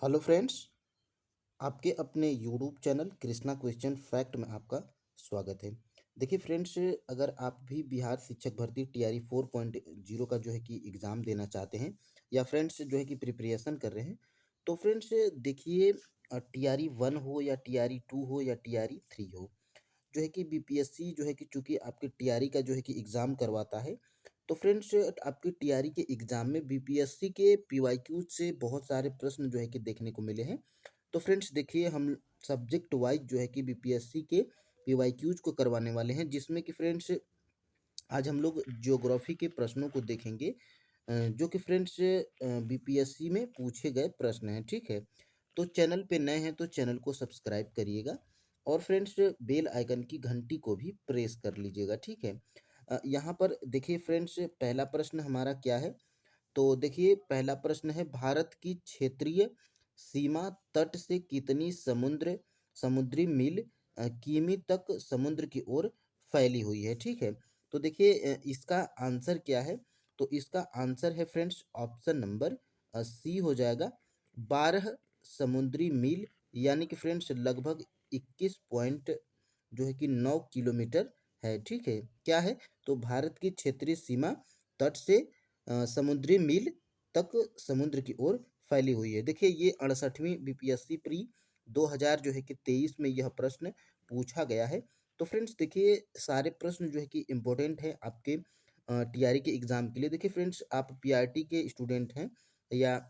Hello friends, आपके अपने YouTube channel Krishna question fact में आपका स्वागत है। देखिए फ्रेंड्स, अगर आप भी बिहार शिक्षक भर्ती टीआरई 4.0 का जो है कि एग्ज़ाम देना चाहते हैं या फ्रेंड्स जो है कि प्रिपरेशन कर रहे हैं, तो फ्रेंड्स देखिए, टीआरई 1 हो या टीआरई 2 हो या टीआरई 3 हो, जो है कि बीपीएससी जो है कि चूंकि आपके टीआरई का जो है कि एग्ज़ाम करवाता है, तो फ्रेंड्स आपके टीआरई के एग्ज़ाम में बीपीएससी के पीवाईक्यू से बहुत सारे प्रश्न जो है कि देखने को मिले हैं। तो फ्रेंड्स देखिए, हम सब्जेक्ट वाइज जो है कि बीपीएससी के पीवाईक्यूज को करवाने वाले हैं, जिसमें कि फ्रेंड्स आज हम लोग ज्योग्राफी के प्रश्नों को देखेंगे, जो कि फ्रेंड्स बीपीएससी में पूछे गए प्रश्न हैं। ठीक है, तो चैनल पे नए हैं तो चैनल को सब्सक्राइब करिएगा और फ्रेंड्स बेल आइकन की घंटी को भी प्रेस कर लीजिएगा। ठीक है, यहाँ पर देखिए फ्रेंड्स, पहला प्रश्न हमारा क्या है। तो देखिए, पहला प्रश्न है, भारत की क्षेत्रीय सीमा तट से कितनी समुद्री मील किमी तक समुद्र की ओर फैली हुई है। ठीक है, तो देखिए इसका आंसर क्या है। तो इसका आंसर है फ्रेंड्स ऑप्शन नंबर सी हो जाएगा, 12 समुद्री मील, यानी कि फ्रेंड्स लगभग 21.9 किलोमीटर है। ठीक है, क्या है, तो भारत की क्षेत्रीय सीमा तट से समुद्री मील तक समुद्र की ओर फैली हुई है। देखिए, ये 68वीं बीपीएससी प्री 2000 जो है कि 23 में यह प्रश्न पूछा गया है। तो फ्रेंड्स देखिए, सारे प्रश्न जो है कि इम्पोर्टेंट है आपके टीआरई के एग्ज़ाम के लिए। देखिए फ्रेंड्स, आप पीआरटी के स्टूडेंट हैं या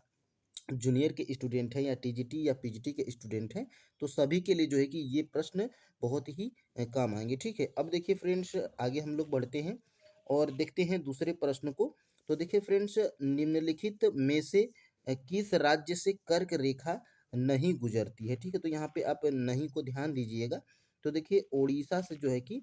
जूनियर के स्टूडेंट हैं या टीजीटी या पीजीटी के स्टूडेंट हैं, तो सभी के लिए जो है कि ये प्रश्न बहुत ही काम आएंगे। ठीक है, अब देखिए फ्रेंड्स, आगे हम लोग बढ़ते हैं और देखते हैं दूसरे प्रश्न को। तो देखिए फ्रेंड्स, निम्नलिखित में से किस राज्य से कर्क रेखा नहीं गुजरती है। ठीक है, तो यहाँ पे आप नहीं को ध्यान दीजिएगा। तो देखिए, उड़ीसा से जो है कि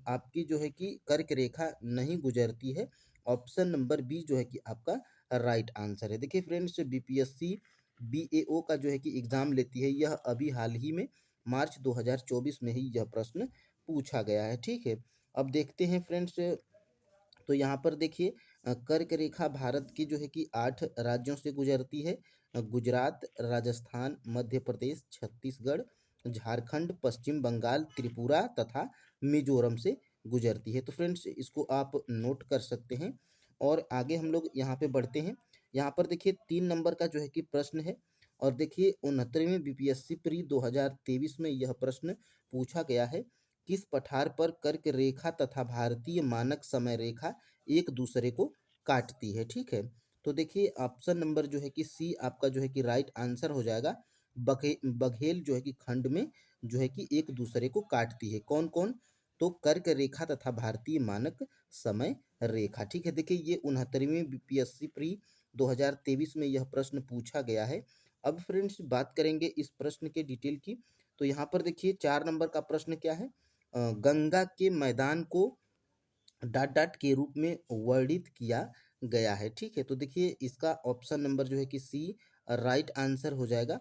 आपकी जो है कि कर्क रेखा नहीं गुजरती है। ऑप्शन नंबर बी जो है कि आपका राइट आंसर है। देखिए फ्रेंड्स, बीपीएससी बीएओ का जो है कि एग्ज़ाम लेती है, यह अभी हाल ही में मार्च 2024 में ही यह प्रश्न पूछा गया है। ठीक है, अब देखते हैं फ्रेंड्स, तो यहाँ पर देखिए, कर्क रेखा भारत की जो है कि 8 राज्यों से गुजरती है। गुजरात, राजस्थान, मध्य प्रदेश, छत्तीसगढ़, झारखंड, पश्चिम बंगाल, त्रिपुरा तथा मिजोरम से गुजरती है। तो फ्रेंड्स इसको आप नोट कर सकते हैं और आगे हम लोग यहाँ पे बढ़ते हैं। यहाँ पर देखिए 3 नंबर का जो है कि प्रश्न है और देखिए 69वीं बीपीएससी प्री 2023 में यह प्रश्न पूछा गया है, किस पठार पर कर्क रेखा तथा भारतीय मानक समय रेखा एक दूसरे को काटती है। ठीक है, तो देखिए ऑप्शन नंबर जो है कि सी आपका जो है कि राइट आंसर हो जाएगा। बघेल जो है कि खंड में जो है कि एक दूसरे को काटती है। कौन कौन, तो कर्क रेखा तथा भारतीय मानक समय रेखा। ठीक है, देखिए ये 69वीं बीपीएससी प्री 2023 में यह प्रश्न पूछा गया है। अब फ्रेंड्स बात करेंगे इस प्रश्न के डिटेल की। तो यहाँ पर देखिए 4 नंबर का प्रश्न क्या है, गंगा के मैदान को डॉट डॉट के रूप में वर्णित किया गया है। ठीक है, तो देखिए इसका ऑप्शन नंबर जो है कि सी राइट आंसर हो जाएगा,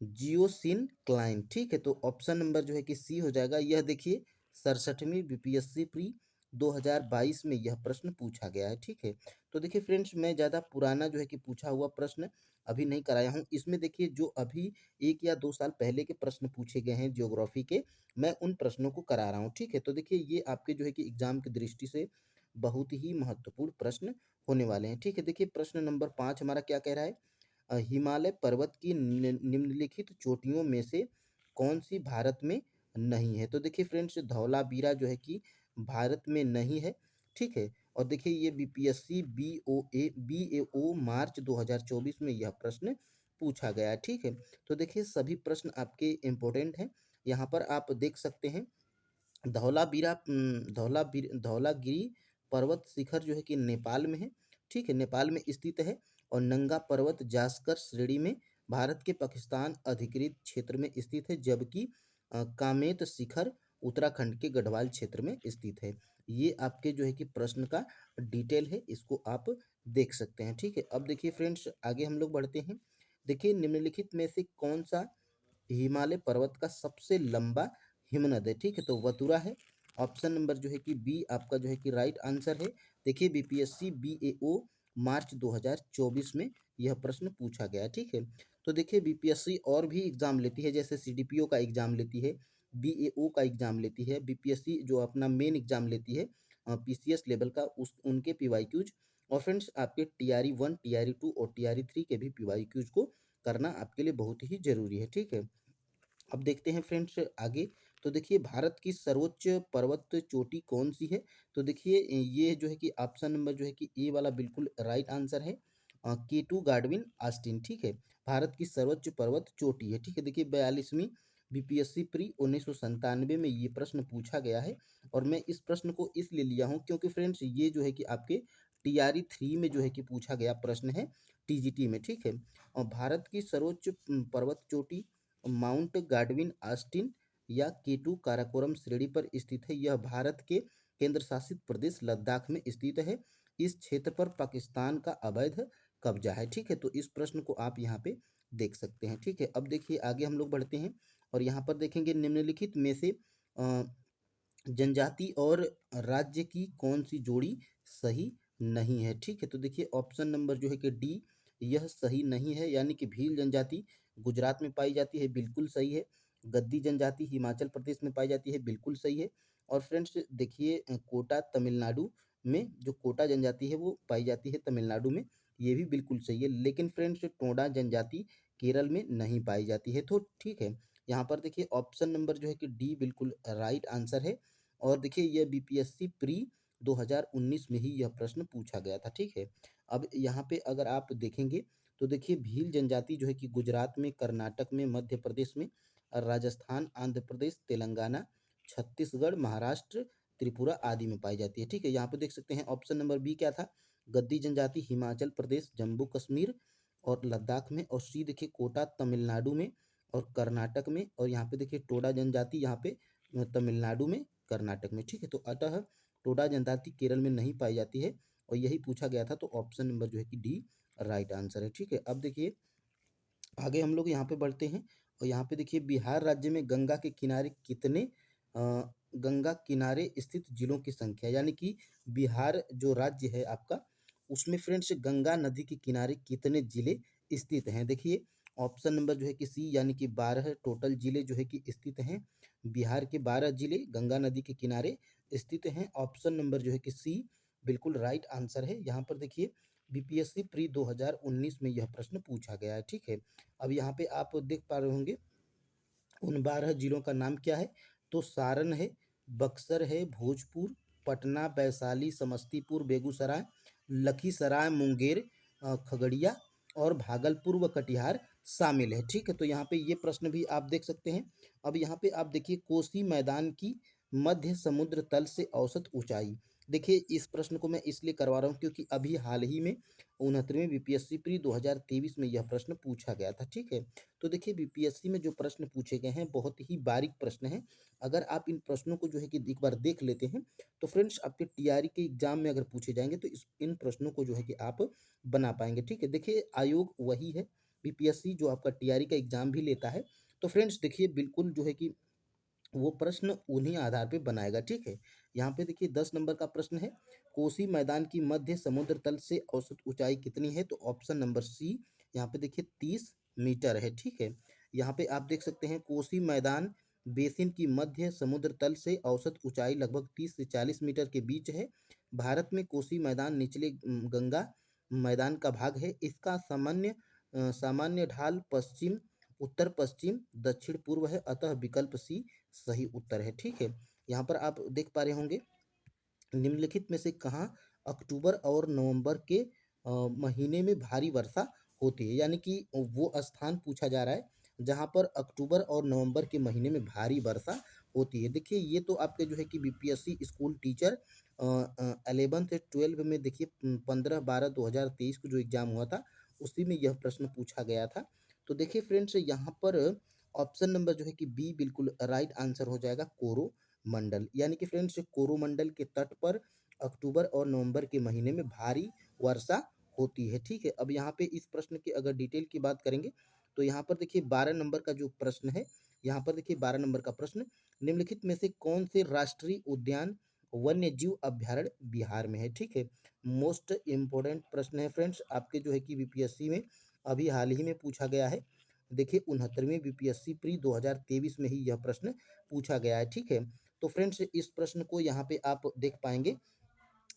जियोसिन क्लाइन। ठीक है, तो ऑप्शन नंबर जो है कि सी हो जाएगा। यह देखिए 67वीं बीपीएससी प्री 2022 में यह प्रश्न पूछा गया है। ठीक है, तो देखिए फ्रेंड्स, मैं ज़्यादा पुराना जो है कि पूछा हुआ प्रश्न अभी नहीं कराया हूँ। इसमें देखिए जो अभी 1 या 2 साल पहले के प्रश्न पूछे गए हैं ज्योग्राफी के, मैं उन प्रश्नों को करा रहा हूँ। ठीक है, तो देखिए ये आपके जो है कि एग्जाम की दृष्टि से बहुत ही महत्वपूर्ण प्रश्न होने वाले हैं। ठीक है, देखिए प्रश्न नंबर 5 हमारा क्या कह रहा है, हिमालय पर्वत की निम्नलिखित चोटियों में से कौन सी भारत में नहीं है। तो देखिए फ्रेंड्स, धौलावीरा जो है कि भारत में नहीं है। ठीक है, और देखिए ये बीपीएससी बीएओ मार्च 2024 में यह प्रश्न पूछा गया है। ठीक है, तो देखिए सभी प्रश्न आपके इम्पोर्टेंट हैं। यहाँ पर आप देख सकते हैं, धौलागिरी पर्वत शिखर जो है कि नेपाल में है। ठीक है, नेपाल में स्थित है। और नंगा पर्वत जास्कर श्रेणी में भारत के पाकिस्तान अधिकृत क्षेत्र में स्थित है, जबकि कामेत शिखर उत्तराखंड के गढ़वाल क्षेत्र में स्थित है। ये आपके जो है कि प्रश्न का डिटेल है, इसको आप देख सकते हैं। ठीक है, अब देखिए फ्रेंड्स, आगे हम लोग बढ़ते हैं। देखिए निम्नलिखित में से कौन सा हिमालय पर्वत का सबसे लंबा हिमनद है। ठीक है, तो वतुरा है। ऑप्शन नंबर जो है कि बी आपका जो है कि राइट आंसर है। देखिए बीपीएससी बीएओ मार्च 2024 में यह प्रश्न पूछा गया है। ठीक है, तो देखिए बीपीएससी और भी एग्जाम लेती है, जैसे सीडीपीओ का एग्जाम लेती है, बीएओ का एग्जाम लेती है, बीपीएससी जो अपना मेन एग्जाम लेती है पीसीएस लेवल का, उस उनके पीवाईक्यूज, और फ्रेंड्स आपके टीआरई 1, टीआरई 2 और टीआरई 3 के भी पीवाईक्यूज को करना आपके लिए बहुत ही जरूरी है। ठीक है, अब देखते हैं फ्रेंड्स आगे। तो देखिए भारत की सर्वोच्च पर्वत चोटी कौन सी है? तो देखिए ये जो है कि ऑप्शन नंबर जो है कि ए वाला बिल्कुल राइट आंसर है, K2 गार्डविन आस्टिन। ठीक है, भारत की सर्वोच्च पर्वत चोटी है। ठीक है, देखिए 42वीं बीपीएससी प्री 1997 में ये प्रश्न पूछा गया है, और मैं इस प्रश्न को इसलिए लिया हूँ क्योंकि फ्रेंड्स ये जो है कि आपके टीआरई 3 में जो है कि पूछा गया प्रश्न है, टीजीटी में। ठीक है, और भारत की सर्वोच्च पर्वत चोटी माउंट गार्डविन आस्टिन या केटू काराकोरम श्रेणी पर स्थित है। यह भारत के केंद्र शासित प्रदेश लद्दाख में स्थित है। इस क्षेत्र पर पाकिस्तान का अवैध कब्जा है। ठीक है, तो इस प्रश्न को आप यहाँ पे देख सकते हैं। ठीक है, अब देखिए आगे हम लोग बढ़ते हैं, और यहाँ पर देखेंगे निम्नलिखित में से अ, जनजाति और राज्य की कौन सी जोड़ी सही नहीं है? ठीक है, तो देखिए ऑप्शन नंबर जो है कि डी, यह सही नहीं है, यानी कि भील जनजाति गुजरात में पाई जाती है, बिल्कुल सही है। गद्दी जनजाति हिमाचल प्रदेश में पाई जाती है, बिल्कुल सही है। और फ्रेंड्स देखिए कोटा तमिलनाडु में जो कोटा जनजाति है वो पाई जाती है तमिलनाडु में, ये भी बिल्कुल सही है। लेकिन फ्रेंड्स टोडा जनजाति केरल में नहीं पाई जाती है। तो ठीक है, यहाँ पर देखिए ऑप्शन नंबर जो है कि डी बिल्कुल राइट आंसर है। और देखिए यह बीपीएससी प्री 2019 में ही यह प्रश्न पूछा गया था। ठीक है, अब यहाँ पे अगर आप देखेंगे तो देखिए भील जनजाति जो है कि गुजरात में, कर्नाटक में, मध्य प्रदेश में, राजस्थान, आंध्र प्रदेश, तेलंगाना, छत्तीसगढ़, महाराष्ट्र, त्रिपुरा आदि में पाई जाती है। ठीक है, यहाँ पे देख सकते हैं ऑप्शन नंबर बी क्या था, गद्दी जनजाति हिमाचल प्रदेश, जम्मू कश्मीर और लद्दाख में, और सी देखिए कोटा तमिलनाडु में और कर्नाटक में, और यहाँ पे देखिए टोडा जनजाति यहाँ पे तमिलनाडु में, कर्नाटक में। ठीक है, तो अतः टोडा जनजाति केरल में नहीं पाई जाती है, और यही पूछा गया था, तो ऑप्शन नंबर जो है कि डी राइट आंसर है। ठीक है, अब देखिए आगे हम लोग यहाँ पे बढ़ते हैं, और यहाँ पे देखिए बिहार राज्य में गंगा के किनारे कितने गंगा किनारे स्थित जिलों की संख्या, यानी कि बिहार जो राज्य है आपका, उसमें फ्रेंड्स गंगा नदी के किनारे कितने जिले स्थित हैं? देखिए ऑप्शन नंबर जो है कि सी, यानी कि 12 टोटल जिले जो है कि स्थित हैं। बिहार के 12 जिले गंगा नदी के किनारे स्थित हैं। ऑप्शन नंबर जो है कि सी बिल्कुल राइट आंसर है। यहाँ पर देखिए बीपीएससी प्री 2019 में यह प्रश्न पूछा गया है। ठीक है, अब यहाँ पे आप देख पा रहे होंगे उन 12 जिलों का नाम क्या है, तो सारण है, बक्सर है, भोजपुर, पटना, वैशाली, समस्तीपुर, बेगूसराय, लखीसराय, मुंगेर, खगड़िया और भागलपुर व कटिहार शामिल है। ठीक है, तो यहाँ पे ये प्रश्न भी आप देख सकते हैं। अब यहाँ पे आप देखिए कोसी मैदान की मध्य समुद्र तल से औसत ऊंचाई। देखिए इस प्रश्न को मैं इसलिए करवा रहा हूँ क्योंकि अभी हाल ही में 69वें बीपीएससी प्री 2023 में यह प्रश्न पूछा गया था। ठीक है, तो देखिए बीपीएससी में जो प्रश्न पूछे गए हैं बहुत ही बारीक प्रश्न हैं। अगर आप इन प्रश्नों को जो है कि एक बार देख लेते हैं तो फ्रेंड्स आपके टीआरई के एग्जाम में अगर पूछे जाएंगे तो इन प्रश्नों को जो है कि आप बना पाएंगे। ठीक है, देखिए आयोग वही है बीपीएससी जो आपका टीआरई का एग्जाम भी लेता है। तो फ्रेंड्स देखिए बिल्कुल जो है कि वो प्रश्न उन्हीं आधार पे बनाएगा। ठीक है, यहाँ पे देखिए 10 नंबर का प्रश्न है, कोसी मैदान की मध्य समुद्र तल से औसत ऊंचाई कितनी है? तो ऑप्शन नंबर सी, यहाँ पे देखिए 30 मीटर है। ठीक है, यहाँ पे आप देख सकते हैं कोसी मैदान बेसिन की मध्य समुद्र तल से औसत ऊंचाई लगभग 30 से 40 मीटर के बीच है। भारत में कोसी मैदान निचले गंगा मैदान का भाग है। इसका सामान्य ढाल पश्चिम, उत्तर पश्चिम, दक्षिण पूर्व है, अतः विकल्प सी सही उत्तर है। ठीक है, यहाँ पर आप देख पा रहे होंगे निम्नलिखित में से कहाँ अक्टूबर और नवंबर के महीने में भारी वर्षा होती है, यानी कि वो स्थान पूछा जा रहा है जहाँ पर अक्टूबर और नवंबर के महीने में भारी वर्षा होती है। देखिए ये तो आपके जो है कि बीपीएससी स्कूल टीचर 11th 12 में देखिए 15/12/2023 को जो एग्जाम हुआ था उसी में यह प्रश्न पूछा गया था। तो देखिए फ्रेंड्स यहाँ पर ऑप्शन नंबर जो है कि बी बिल्कुल राइट आंसर हो जाएगा, कोरोमंडल, यानी कि फ्रेंड्स कोरोमंडल के तट पर अक्टूबर और नवंबर के महीने में भारी वर्षा होती है। ठीक है, अब यहाँ पे इस प्रश्न की अगर डिटेल की बात करेंगे तो यहाँ पर देखिए 12 नंबर का जो प्रश्न है, यहाँ पर देखिए 12 नंबर का प्रश्न, निम्नलिखित में से कौन से राष्ट्रीय उद्यान वन्य जीव अभ्यारण्य बिहार में है? ठीक है, मोस्ट इम्पोर्टेंट प्रश्न है फ्रेंड्स, आपके जो है कि बीपीएससी में अभी हाल ही में पूछा गया है। देखिए 69वीं बीपीएससी प्री 2023 में ही यह प्रश्न पूछा गया है। ठीक है, तो फ्रेंड्स इस प्रश्न को यहाँ पे आप देख पाएंगे।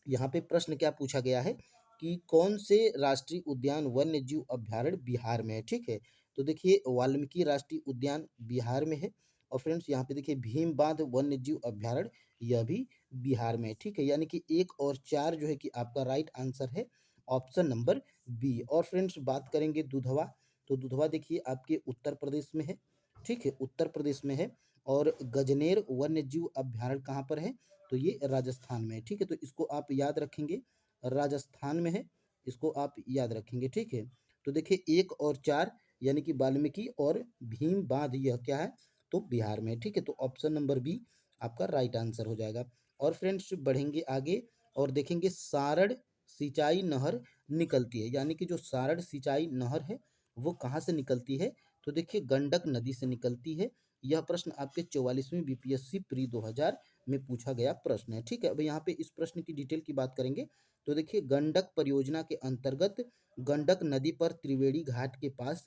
यहाँ पे प्रश्न क्या पूछा गया है कि कौन से राष्ट्रीय उद्यान वन्य जीव अभ्यारण्य बिहार में है? ठीक है, तो देखिए वाल्मीकि राष्ट्रीय उद्यान बिहार में है। और फ्रेंड्स यहाँ पे देखिए भीम बांध वन्य जीव अभ्यारण्य, यह भी बिहार में है। ठीक है, यानी कि 1 और 4 जो है कि आपका राइट आंसर है ऑप्शन नंबर बी। और फ्रेंड्स बात करेंगे दुधवा, तो दुधवा देखिए आपके उत्तर प्रदेश में है। ठीक है, उत्तर प्रदेश में है। और गजनेर वन्य जीव अभ्यारण्य कहाँ पर है? तो ये राजस्थान में है। ठीक है, तो इसको आप याद रखेंगे, राजस्थान में है, इसको आप याद रखेंगे। ठीक है, तो देखिए 1 और 4 यानी कि वाल्मीकि और भीम बांध, यह क्या है? तो बिहार में है। ठीक है, तो ऑप्शन नंबर बी आपका राइट आंसर हो जाएगा। और फ्रेंड्स बढ़ेंगे आगे और देखेंगे सारण सिंचाई नहर निकलती है, यानी कि जो सारण सिंचाई नहर है वो कहाँ से निकलती है? तो देखिए गंडक नदी से निकलती है। यह प्रश्न आपके 44वीं बीपीएससी प्री 2000 में पूछा गया प्रश्न है। ठीक है, अब यहाँ पे इस प्रश्न की डिटेल की बात करेंगे तो देखिए गंडक परियोजना के अंतर्गत गंडक नदी पर त्रिवेणी घाट के पास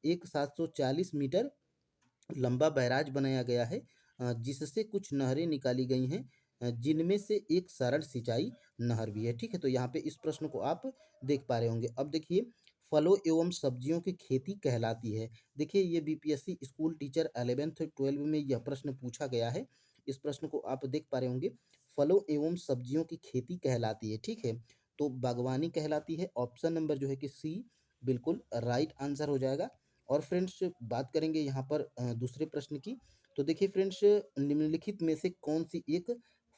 एक 740 मीटर लंबा बैराज बनाया गया है, जिससे कुछ नहरें निकाली गई हैं, जिनमें से एक सरल सिंचाई नहर भी है। ठीक है, तो यहाँ पे इस प्रश्न को आप देख पा रहे होंगे। अब देखिए फलों एवं सब्जियों की खेती कहलाती है। देखिए ये बीपीएससी स्कूल टीचर 11th 12 में यह प्रश्न पूछा गया है। इस प्रश्न को आप देख पा रहे होंगे, फलों एवं सब्जियों की खेती कहलाती है। ठीक है, तो बागवानी कहलाती है। ऑप्शन नंबर जो है कि सी बिल्कुल राइट आंसर हो जाएगा। और फ्रेंड्स बात करेंगे यहाँ पर दूसरे प्रश्न की, तो देखिए फ्रेंड्स निम्नलिखित में से कौन सी एक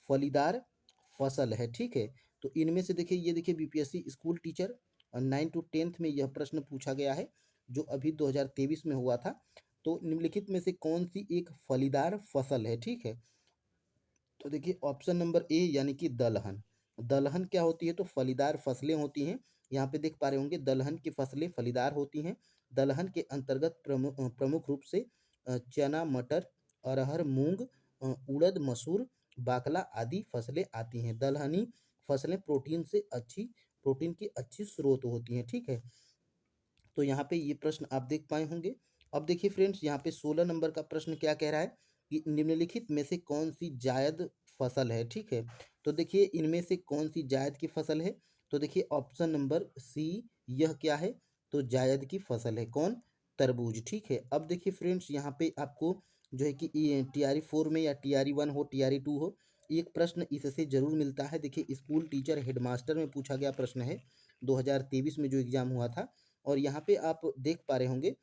फलीदार फसल है? ठीक है, तो इनमें से देखिए ये देखिए BPSC school teacher 9 to 10th में यह प्रश्न पूछा गया है, जो अभी 2023 में हुआ था। तो निम्नलिखित में से कौन सी एक फलीदार फसल है? ठीक है, तो देखिए ऑप्शन नंबर ए यानी कि दलहन। दलहन क्या होती है? तो फलीदार फसलें होती हैं। यहाँ पे देख पा रहे होंगे दलहन की फसलें फलीदार होती हैं। दलहन के अंतर्गत प्रमुख रूप से चना, मटर, अरहर, मूंग, उड़द, मसूर, बाकला आदि फसलें आती हैं। दलहनी फसलें प्रोटीन की अच्छी स्रोत होती हैं। ठीक है, तो यहाँ पे ये प्रश्न आप देख पाए होंगे। अब देखिए फ्रेंड्स यहाँ पे 16 नंबर का प्रश्न क्या कह रहा है कि निम्नलिखित में से कौन सी जायद फसल है? ठीक है, तो देखिए इनमें से कौन सी जायद की फसल है? तो देखिए ऑप्शन नंबर सी, यह क्या है? तो जायद की फसल है। कौन? तरबूज। ठीक है, अब देखिए फ्रेंड्स यहाँ पे आपको जो है कि TRE 4 में या TRE 1 हो, TRE 2 हो, एक प्रश्न इससे जरूर मिलता है। देखिए स्कूल टीचर हेडमास्टर में पूछा गया प्रश्न है, 2023 में जो एग्जाम हुआ था। और यहाँ पे आप देख पा रहे होंगे,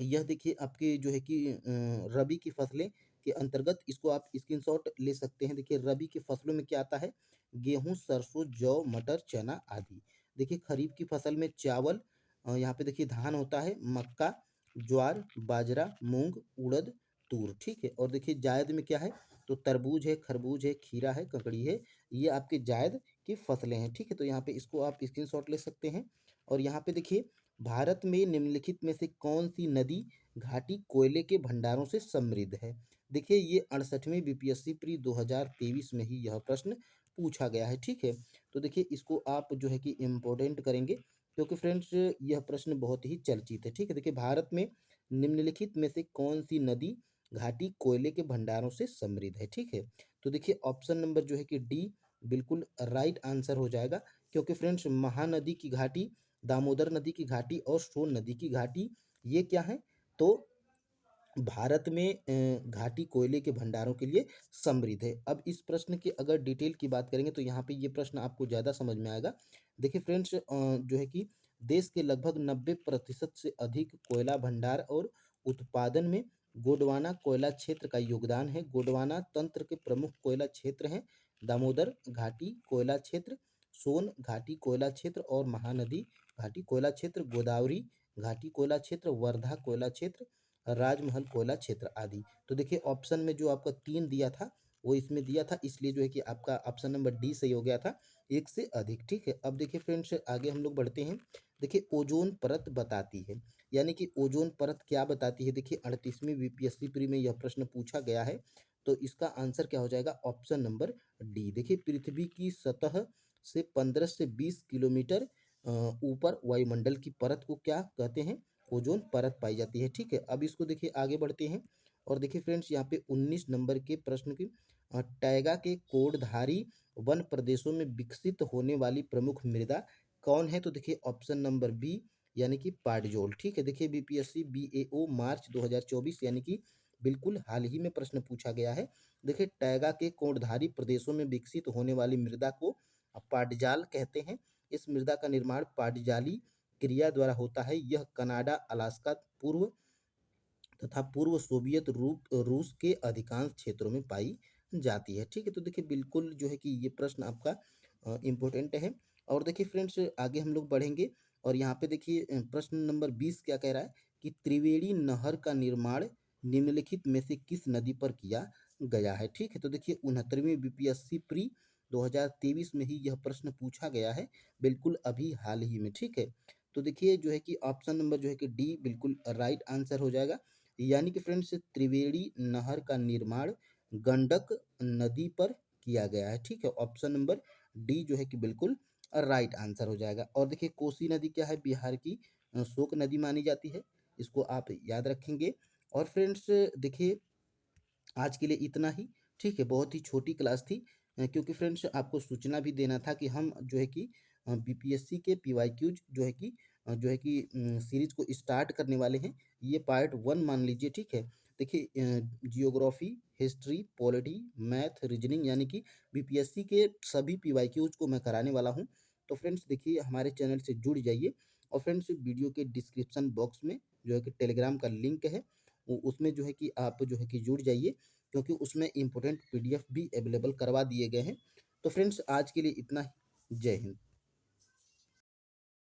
यह देखिए आपके जो है कि रबी की फसलें के अंतर्गत, इसको आप स्क्रीनशॉट ले सकते हैं। देखिए रबी की फसलों में क्या आता है? गेहूं, सरसों, जौ, मटर, चना आदि। देखिए खरीफ की फसल में चावल, यहाँ पे देखिए धान होता है, मक्का, ज्वार, बाजरा, मूंग, उड़द, तूर। ठीक है, और देखिए जायद में क्या है? तो तरबूज है, खरबूज है, खीरा है, ककड़ी है, ये आपके जायद की फसलें हैं। ठीक है, तो यहाँ पे इसको आप स्क्रीनशॉट ले सकते हैं। और यहाँ पे देखिए भारत में निम्नलिखित में से कौन सी नदी घाटी कोयले के भंडारों से समृद्ध है? देखिए ये 68वीं बीपीएससी प्री 2023 में ही यह प्रश्न पूछा गया है। ठीक है, तो देखिए इसको आप जो है कि इम्पोर्टेंट करेंगे, क्योंकि फ्रेंड्स यह प्रश्न बहुत ही चर्चित है। ठीक है, देखिए भारत में निम्नलिखित में से कौन सी नदी घाटी कोयले के भंडारों से समृद्ध है? ठीक है, तो देखिए ऑप्शन नंबर जो है कि डी बिल्कुल राइट आंसर हो जाएगा, क्योंकि फ्रेंड्स महानदी की घाटी, दामोदर नदी की घाटी और सोन नदी की घाटी, ये क्या है? तो भारत में घाटी कोयले के भंडारों के लिए समृद्ध है। अब इस प्रश्न की अगर डिटेल की बात करेंगे तो यहाँ पे ये प्रश्न आपको ज़्यादा समझ में आएगा। देखिए फ्रेंड्स जो है कि देश के लगभग 90% से अधिक कोयला भंडार और उत्पादन में गोंडवाना कोयला क्षेत्र का योगदान है। गोंडवाना तंत्र के प्रमुख कोयला क्षेत्र हैं दामोदर घाटी कोयला क्षेत्र, सोन घाटी कोयला क्षेत्र और महानदी घाटी कोयला क्षेत्र, गोदावरी घाटी कोयला क्षेत्र, वर्धा कोयला क्षेत्र, राजमहल कोयला क्षेत्र आदि। तो देखिए ऑप्शन में जो आपका 3 दिया था वो इसमें दिया था, इसलिए जो है कि आपका ऑप्शन नंबर डी सही हो गया था, एक से अधिक। ठीक है, अब देखिए फ्रेंड्स आगे हम लोग बढ़ते हैं। देखिए ओजोन परत बताती है, यानी कि ओजोन परत क्या बताती है? देखिए 38वीं बीपीएससी प्री में यह प्रश्न पूछा गया है। तो इसका आंसर क्या हो जाएगा? Option number D. देखिए पृथ्वी की सतह से 15 से 20 किलोमीटर ऊपर वायुमंडल की परत को क्या कहते हैं? ओजोन परत पाई जाती है। ठीक है, अब इसको देखिए आगे बढ़ते हैं और देखिए फ्रेंड्स यहाँ पे 19 नंबर के प्रश्न की टैगा के कोडधारी वन प्रदेशों में विकसित होने वाली प्रमुख मृदा कौन है? तो देखिए ऑप्शन नंबर बी यानी कि पाटजोल। ठीक है, देखिए बीपीएससी बीएओ मार्च 2024 यानी कि बिल्कुल हाल ही में प्रश्न पूछा गया है। देखिए टैगा के कोणधारी प्रदेशों में विकसित होने वाली मृदा को पाटजाल कहते हैं। इस मृदा का निर्माण पाटजाली क्रिया द्वारा होता है। यह कनाडा, अलास्का, पूर्व तथा पूर्व सोवियत रूस के अधिकांश क्षेत्रों में पाई जाती है। ठीक है, तो देखिए बिल्कुल जो है कि ये प्रश्न आपका इम्पोर्टेंट है। और देखिए फ्रेंड्स आगे हम लोग बढ़ेंगे और यहाँ पे देखिए प्रश्न नंबर 20 क्या कह रहा है कि त्रिवेणी नहर का निर्माण निम्नलिखित में से किस नदी पर किया गया है? ठीक है, तो देखिए 69वीं बीपीएससी प्री 2023 में ही यह प्रश्न पूछा गया है, बिल्कुल अभी हाल ही में। ठीक है, तो देखिए जो है कि ऑप्शन नंबर जो है कि डी बिल्कुल राइट आंसर हो जाएगा। यानी कि फ्रेंड्स त्रिवेणी नहर का निर्माण गंडक नदी पर किया गया है। ठीक है, ऑप्शन नंबर डी जो है कि बिल्कुल राइट आंसर हो जाएगा। और देखिए कोसी नदी क्या है? बिहार की शोक नदी मानी जाती है, इसको आप याद रखेंगे। और फ्रेंड्स देखिए आज के लिए इतना ही। ठीक है, बहुत ही छोटी क्लास थी क्योंकि फ्रेंड्स आपको सूचना भी देना था कि हम जो है कि बीपीएससी के पीवाईक्यूज जो है कि सीरीज को स्टार्ट करने वाले हैं। ये पार्ट 1 मान लीजिए। ठीक है, देखिए geography, history, polity, math, reasoning यानी कि बीपीएससी के सभी पीवाईक्यूज को मैं कराने वाला हूँ। तो फ्रेंड्स देखिए हमारे चैनल से जुड़ जाइए और फ्रेंड्स वीडियो के डिस्क्रिप्शन बॉक्स में जो है कि टेलीग्राम का लिंक है, उसमें जो है कि आप जो है कि जुड़ जाइए क्योंकि उसमें इम्पोर्टेंट पीडीएफ भी अवेलेबल करवा दिए गए हैं। तो फ्रेंड्स आज के लिए इतना ही। जय हिंद।